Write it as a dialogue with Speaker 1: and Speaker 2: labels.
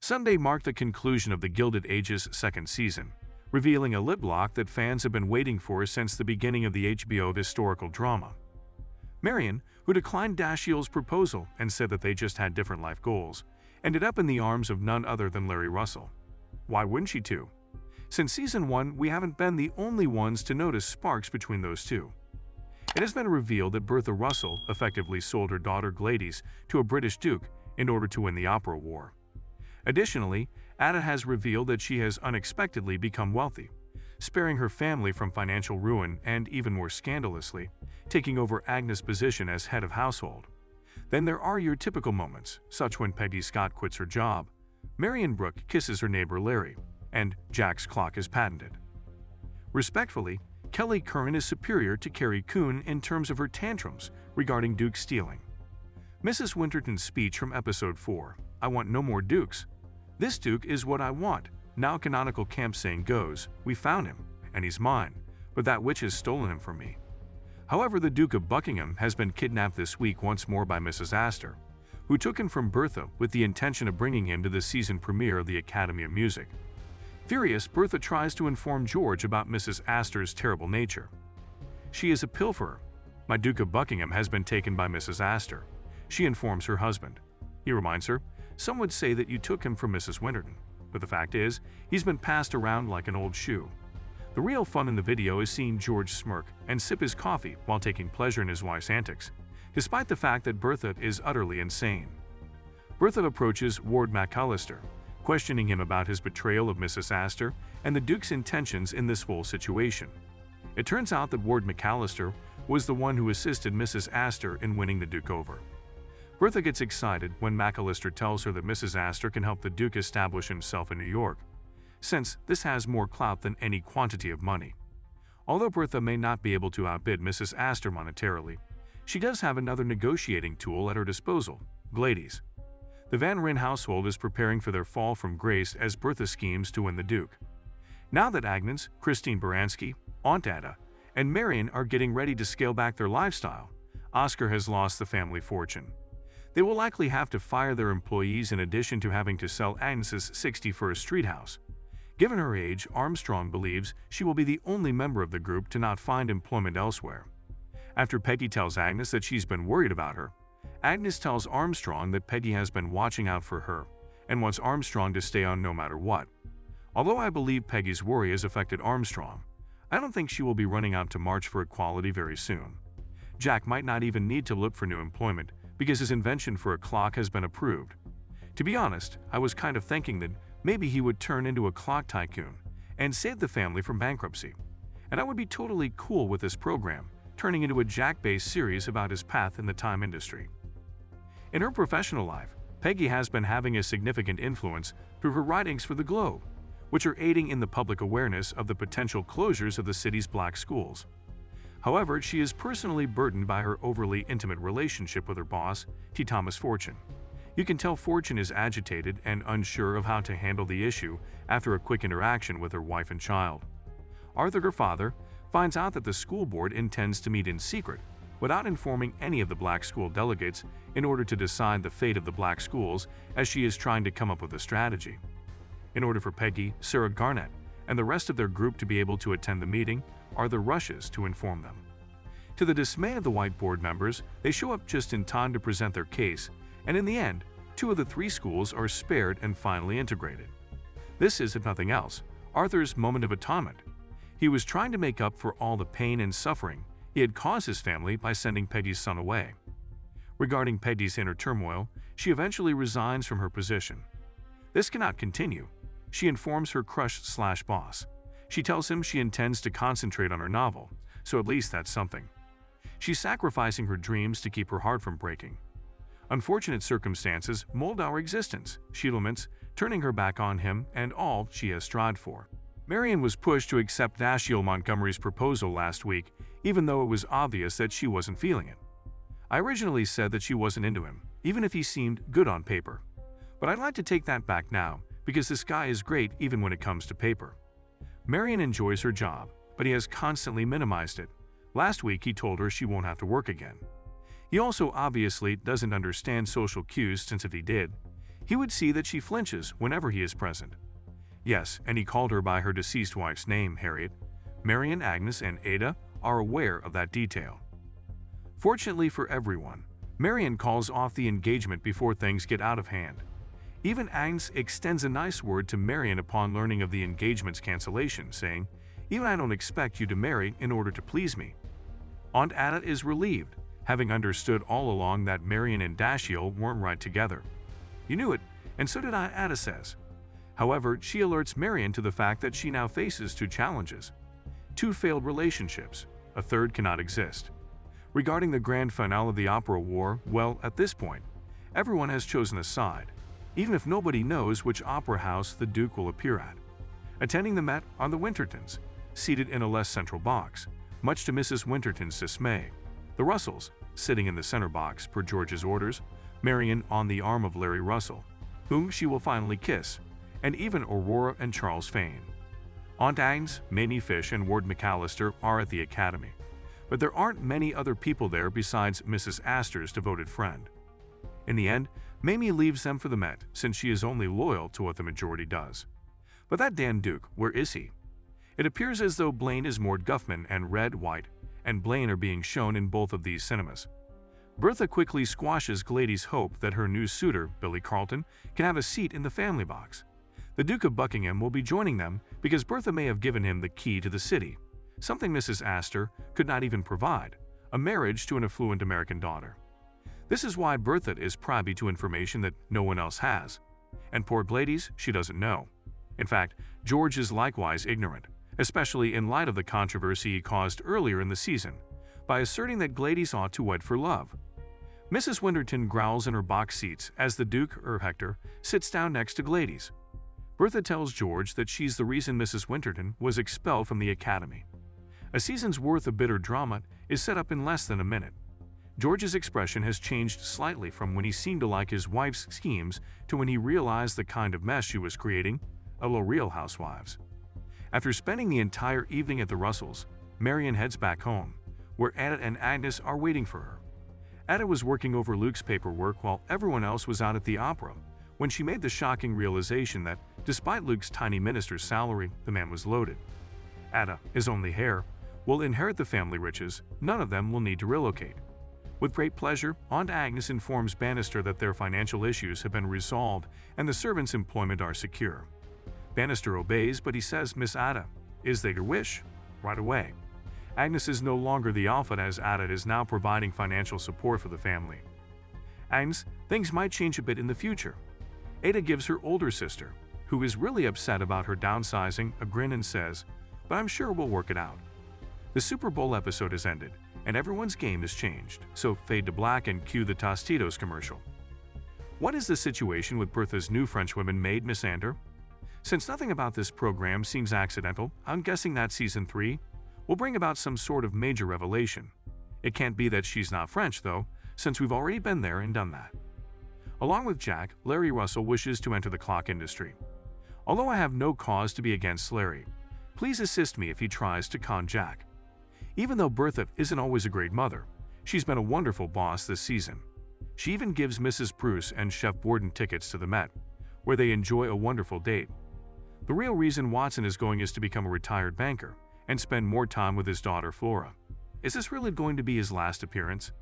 Speaker 1: Sunday marked the conclusion of the Gilded Age's second season, revealing a lip lock that fans have been waiting for since the beginning of the HBO historical drama. Marion, who declined Dashiell's proposal and said that they just had different life goals, ended up in the arms of none other than Larry Russell. Why wouldn't she too? Since season 1, we haven't been the only ones to notice sparks between those two. It has been revealed that Bertha Russell effectively sold her daughter Gladys to a British duke in order to win the opera war. Additionally, Ada has revealed that she has unexpectedly become wealthy, sparing her family from financial ruin and, even more scandalously, taking over Agnes' position as head of household. Then there are your typical moments, such when Peggy Scott quits her job, Marion Brooke kisses her neighbor Larry, and Jack's clock is patented. Respectfully, Kelly Curran is superior to Carrie Coon in terms of her tantrums regarding Duke stealing. Mrs. Winterton's speech from episode 4, "I want no more Dukes. This Duke is what I want." Now canonical camp saying goes, "We found him, and he's mine, but that witch has stolen him from me." However, the Duke of Buckingham has been kidnapped this week once more by Mrs. Astor, who took him from Bertha with the intention of bringing him to the season premiere of the Academy of Music. Furious, Bertha tries to inform George about Mrs. Astor's terrible nature. "She is a pilferer. My Duke of Buckingham has been taken by Mrs. Astor," she informs her husband. He reminds her, "Some would say that you took him from Mrs. Winterton, but the fact is, he's been passed around like an old shoe." The real fun in the video is seeing George smirk and sip his coffee while taking pleasure in his wife's antics, despite the fact that Bertha is utterly insane. Bertha approaches Ward McAllister, questioning him about his betrayal of Mrs. Astor and the Duke's intentions in this whole situation. It turns out that Ward McAllister was the one who assisted Mrs. Astor in winning the Duke over. Bertha gets excited when McAllister tells her that Mrs. Astor can help the Duke establish himself in New York, since this has more clout than any quantity of money. Although Bertha may not be able to outbid Mrs. Astor monetarily, she does have another negotiating tool at her disposal: Gladys. The Van Ryn household is preparing for their fall from grace as Bertha schemes to win the Duke. Now that Agnes, Christine Baranski, Aunt Ada, and Marion are getting ready to scale back their lifestyle, Oscar has lost the family fortune. They will likely have to fire their employees in addition to having to sell Agnes's 61st Street house. Given her age, Armstrong believes she will be the only member of the group to not find employment elsewhere. After Peggy tells Agnes that she's been worried about her, Agnes tells Armstrong that Peggy has been watching out for her and wants Armstrong to stay on no matter what. Although I believe Peggy's worry has affected Armstrong, I don't think she will be running out to march for equality very soon. Jack might not even need to look for new employment because his invention for a clock has been approved. To be honest, I was kind of thinking that maybe he would turn into a clock tycoon and save the family from bankruptcy. And I would be totally cool with this program turning into a Jack-based series about his path in the time industry. In her professional life, Peggy has been having a significant influence through her writings for the Globe, which are aiding in the public awareness of the potential closures of the city's black schools. However, she is personally burdened by her overly intimate relationship with her boss, T. Thomas Fortune. You can tell Fortune is agitated and unsure of how to handle the issue after a quick interaction with her wife and child. Arthur, her father, finds out that the school board intends to meet in secret without informing any of the black school delegates in order to decide the fate of the black schools, as she is trying to come up with a strategy. In order for Peggy, Sarah Garnett, and the rest of their group to be able to attend the meeting, Arthur rushes to inform them. To the dismay of the white board members, they show up just in time to present their case, and in the end, 2 of the 3 schools are spared and finally integrated. This is, if nothing else, Arthur's moment of atonement. He was trying to make up for all the pain and suffering he had caused his family by sending Peggy's son away. Regarding Peggy's inner turmoil, she eventually resigns from her position. This cannot continue. She informs her crush/boss. She tells him she intends to concentrate on her novel, so at least that's something. She's sacrificing her dreams to keep her heart from breaking. Unfortunate circumstances mold our existence, she laments, turning her back on him and all she has strived for. Marion was pushed to accept Dashiell Montgomery's proposal last week, even though it was obvious that she wasn't feeling it. I originally said that she wasn't into him, even if he seemed good on paper. But I'd like to take that back now, because this guy is great even when it comes to paper. Marion enjoys her job, but he has constantly minimized it. Last week he told her she won't have to work again. He also obviously doesn't understand social cues, since if he did, he would see that she flinches whenever he is present. Yes, and he called her by her deceased wife's name, Harriet. Marian, Agnes, and Ada are aware of that detail. Fortunately for everyone, Marian calls off the engagement before things get out of hand. Even Agnes extends a nice word to Marian upon learning of the engagement's cancellation, saying, "Even I don't expect you to marry in order to please me." Aunt Ada is relieved, having understood all along that Marian and Dashiell weren't right together. "You knew it, and so did I," Ada says. However, she alerts Marian to the fact that she now faces two challenges. Two failed relationships, a third cannot exist. Regarding the grand finale of the opera war, well, at this point, everyone has chosen a side, even if nobody knows which opera house the Duke will appear at. Attending the Met are the Wintertons, seated in a less central box, much to Mrs. Winterton's dismay. The Russells, sitting in the center box per George's orders, Marian on the arm of Larry Russell, whom she will finally kiss, and even Aurora and Charles Fane. Aunt Agnes, Mamie Fish, and Ward McAllister are at the Academy, but there aren't many other people there besides Mrs. Astor's devoted friend. In the end, Mamie leaves them for the Met since she is only loyal to what the majority does. But that Dan Duke, where is he? It appears as though Blaine is Mort Guffman and Red, White, and Blaine are being shown in both of these cinemas. Bertha quickly squashes Glady's hope that her new suitor, Billy Carlton, can have a seat in the family box. The Duke of Buckingham will be joining them because Bertha may have given him the key to the city, something Mrs. Astor could not even provide, a marriage to an affluent American daughter. This is why Bertha is privy to information that no one else has, and poor Glady's she doesn't know. In fact, George is likewise ignorant, especially in light of the controversy he caused earlier in the season, by asserting that Glady's ought to wed for love. Mrs. Winterton growls in her box seats as the Duke, or Hector, sits down next to Glady's. Bertha tells George that she's the reason Mrs. Winterton was expelled from the Academy. A season's worth of bitter drama is set up in less than a minute. George's expression has changed slightly from when he seemed to like his wife's schemes to when he realized the kind of mess she was creating, a la Real Housewives. After spending the entire evening at the Russells, Marian heads back home, where Ada and Agnes are waiting for her. Ada was working over Luke's paperwork while everyone else was out at the opera, when she made the shocking realization that, despite Luke's tiny minister's salary, the man was loaded. Ada, his only heir, will inherit the family riches. None of them will need to relocate. With great pleasure, Aunt Agnes informs Bannister that their financial issues have been resolved and the servants' employment are secure. Bannister obeys, but he says, "Miss Ada, is that your wish?" Right away. Agnes is no longer the alpha as Ada is now providing financial support for the family. Agnes, things might change a bit in the future. Ada gives her older sister, who is really upset about her downsizing, a grin and says, "But I'm sure we'll work it out." The Super Bowl episode has ended, and everyone's game has changed, so fade to black and cue the Tostitos commercial. What is the situation with Bertha's new Frenchwoman maid, Miss Ander? Since nothing about this program seems accidental, I'm guessing that Season 3 will bring about some sort of major revelation. It can't be that she's not French, though, since we've already been there and done that. Along with Jack, Larry Russell wishes to enter the clock industry. Although I have no cause to be against Larry, please assist me if he tries to con Jack. Even though Bertha isn't always a great mother, she's been a wonderful boss this season. She even gives Mrs. Bruce and Chef Borden tickets to the Met, where they enjoy a wonderful date. The real reason Watson is going is to become a retired banker and spend more time with his daughter Flora. Is this really going to be his last appearance?